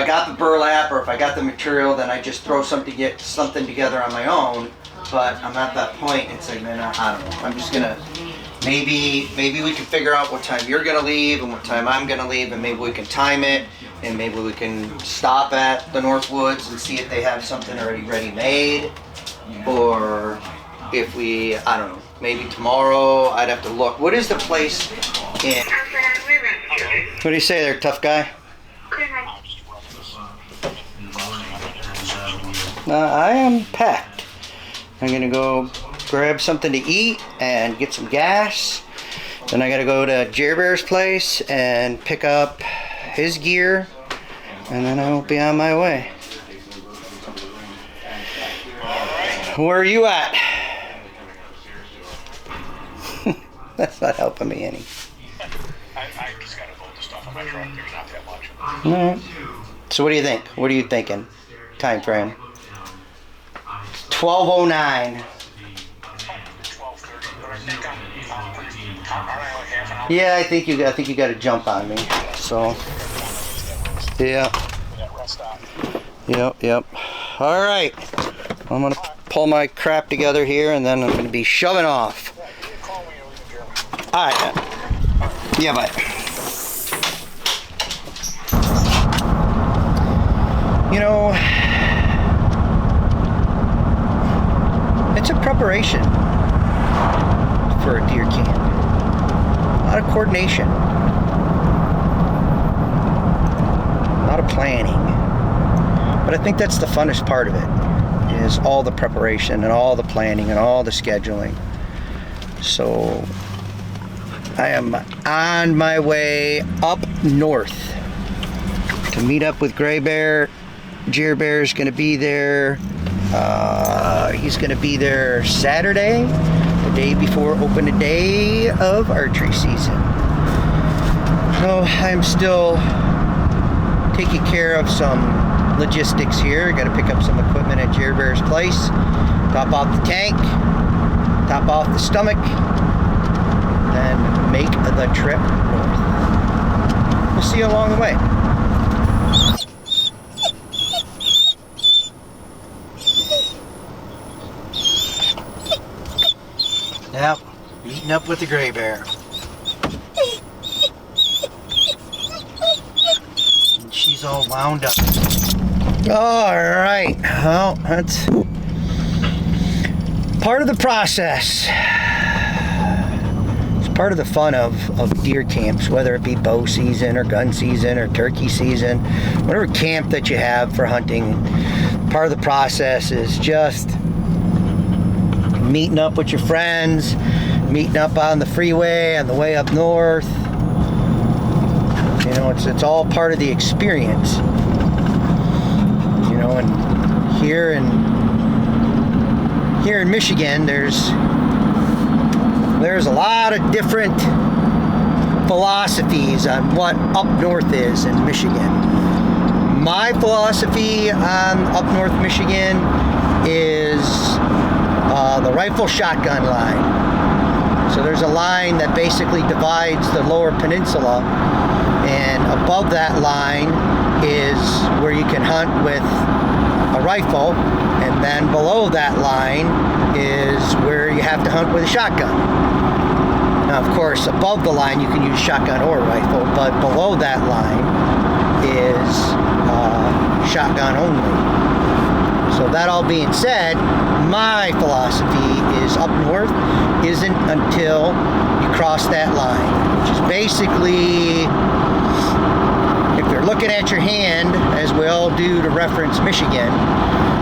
I got the burlap or if I got the material, then I just throw something together on my own. But I'm at that point. It's like, man, I don't know. I'm just gonna maybe we can figure out what time you're gonna leave and what time I'm gonna leave, and maybe we can time it, and maybe we can stop at the North Woods and see if they have something already ready made, or if we, I don't know. Maybe tomorrow. I'd have to look. What is the place in? What do you say there, tough guy? I am packed. I'm gonna go grab something to eat and get some gas. Then I gotta go to Jer Bear's place and pick up his gear, and then I will be on my way. Where are you at? That's not helping me any. I just gotta load the stuff on my truck. There's not that much. Alright. So what do you think? What are you thinking? Time frame? 12:09. 12:30. Yeah, I think you got to jump on me. So, yeah. Yep. All right. I'm gonna pull my crap together here, and then I'm gonna be shoving off. All right. Yeah, bye. You know, it's a preparation for a deer camp. A lot of coordination. A lot of planning. But I think that's the funnest part of it, is all the preparation and all the planning and all the scheduling. So I am on my way up north to meet up with Gray Bear. Jer Bear is going to be there. He's going to be there Saturday, the day before open day of archery season. So I'm still taking care of some logistics here. Got to pick up some equipment at Jer Bear's place, top off the tank, top off the stomach, then make the trip north. We'll see you along the way. Yep, meeting up with the Gray Bear. And she's all wound up. Alright, well, that's part of the process. It's part of the fun of deer camps, whether it be bow season or gun season or turkey season, whatever camp that you have for hunting. Part of the process is just meeting up with your friends, meeting up on the freeway on the way up north. You know, it's all part of the experience. You know, and here in Michigan, there's a lot of different philosophies on what up north is in Michigan. My philosophy on up north Michigan is the rifle shotgun line. So there's a line that basically divides the lower peninsula, and above that line is where you can hunt with a rifle, and then below that line is where you have to hunt with a shotgun. Now, of course, above the line you can use shotgun or rifle, but below that line is shotgun only. So that all being said, my philosophy is up north isn't until you cross that line, which is basically, if you're looking at your hand, as we all do to reference Michigan,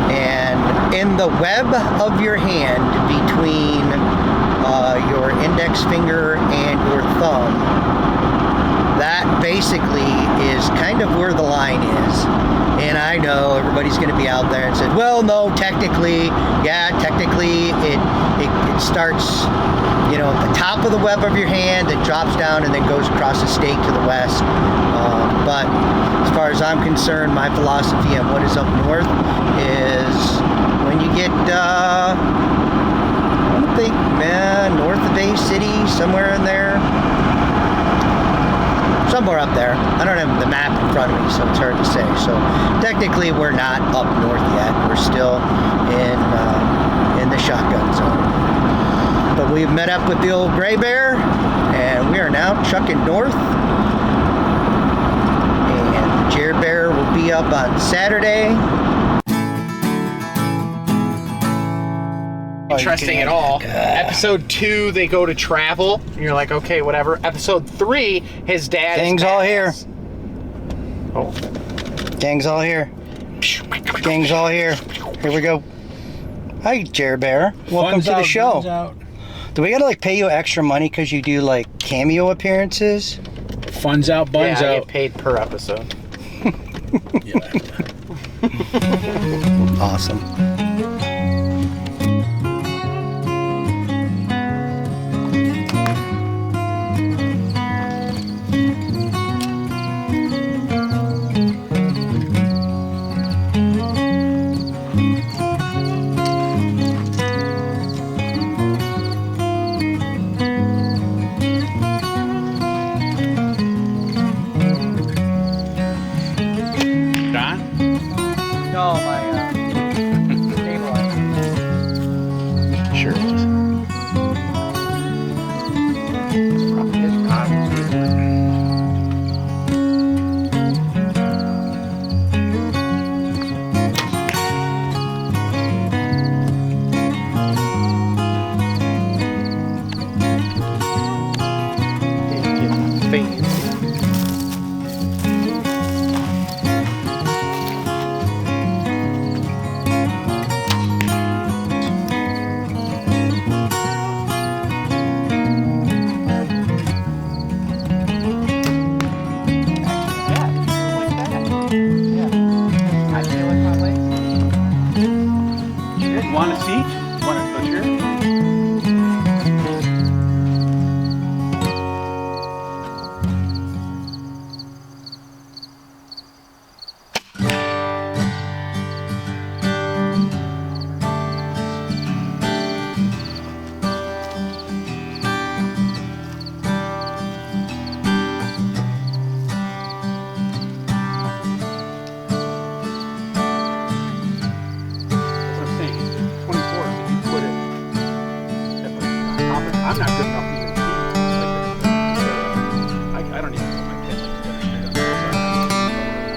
and in the web of your hand between your index finger and your thumb, that basically is kind of where the line is. And I know everybody's going to be out there and says, well, no, technically it starts, you know, at the top of the web of your hand, it drops down and then goes across the state to the west. But as far as I'm concerned, my philosophy on what is up north is when you get, I think, north of Bay City, somewhere in there, somewhere up there. I don't have the map in front of me, so it's hard to say. So technically, we're not up north yet. We're still in the shotgun zone. But we've met up with the old gray bear, and we are now chucking north. And the Jer bear will be up on Saturday. Interesting at all. Episode 2, they go to travel, and you're like, okay, whatever. Episode 3, his dad. Gang's all here. Oh, Gang's all here. Gang's all here. Here we go. Hi, Jer Bear. Welcome to the show. Do we gotta like pay you extra money because you do like cameo appearances? Fun's out, buns yeah, I out. get paid per episode. Awesome. No, my stabilizer. Sure is. Probably his rod. Want a seat? Want a chair? I'm not good enough to even I don't even know my kid like better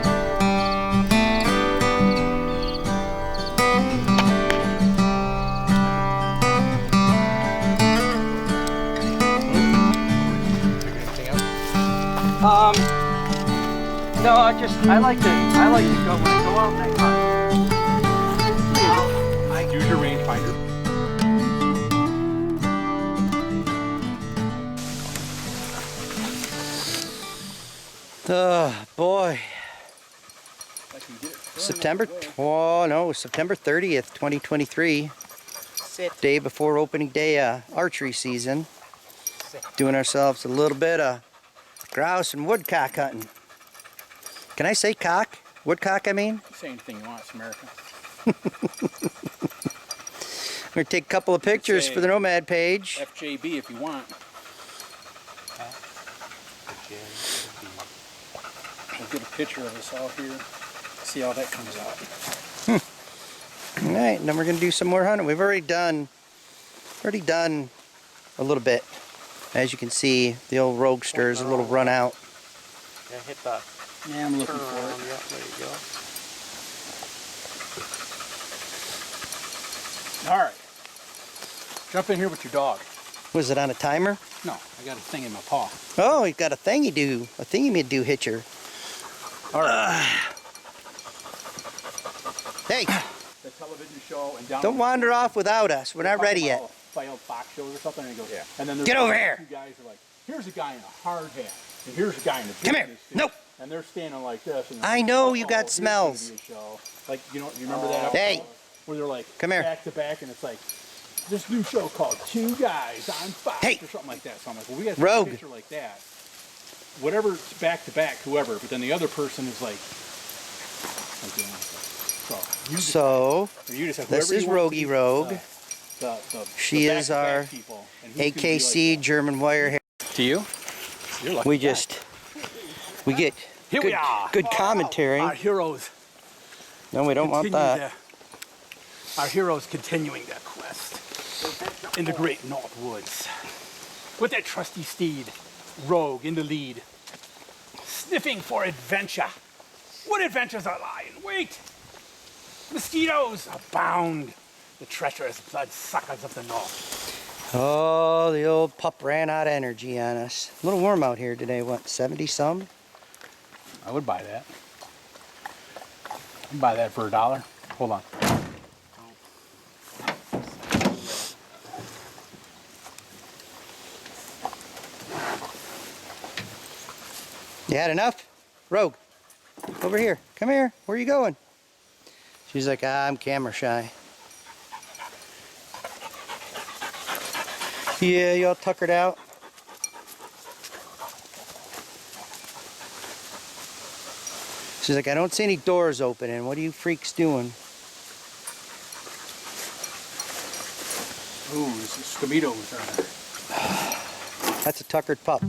No, I like to go when I go out and I hunt. use your rangefinder. Oh boy. September 30th, 2023. Day before opening day archery season. Doing ourselves a little bit of grouse and woodcock hunting. Can I say cock? Woodcock, I mean? Say anything you want, it's America. I'm going to take a couple of pictures for the Nomad page. FJB if you want. We'll get a picture of us all here. See how that comes out. Alright, and then we're going to do some more hunting. We've already done a little bit. As you can see, the old Roguester is a little run out. Yeah, hit the Yeah, I'm looking for around. it. Yeah, there you go. All right. Jump in here with your dog. Was it on a timer? No, I got a thing in my paw. Oh, you got a thingy-do hitcher. All right. Hey, The television show and down. don't wander off without us. We're not ready yet. Failed Fox shows or something, and he goes, Yeah. And then there's Get over here. Two guys are like, here's a guy in a hard hat, and here's a guy in a Come here. business suit. Nope. And they're standing like this. And I know you oh, got here's gonna smells. be a show. Like, you remember that episode? Hey. Where they're like, Come here. back to back, and it's like, this new show called Two Guys on Fox, Hey. or something like that. So I'm like, well, we got Rogue. a picture like that. Whatever's back to back, whoever, but then the other person is like you know, so you just, So, or you just have this whoever is you want to Rogie be Rogue. the She is back-to-back our people, and who's gonna be AKC like German wire hair. that. To you? You're lucky. We guy. just We get Here good, we are. good commentary. Our heroes. No, we don't want that. Our heroes continuing their quest in the great North Woods. With their trusty steed, Rogue, in the lead. Sniffing for adventure. What adventures are lying? Wait! Mosquitoes abound. The treacherous bloodsuckers of the North. Oh, the old pup ran out of energy on us. A little warm out here today. What, 70 some? I would buy that. I'd buy that for $1. Hold on. You had enough? Rogue, over here. Come here. Where are you going? She's like, I'm camera shy. Yeah, you all tuckered out. She's like, I don't see any doors opening. What are you freaks doing? Ooh, this is Scamito. That's a tuckered pup.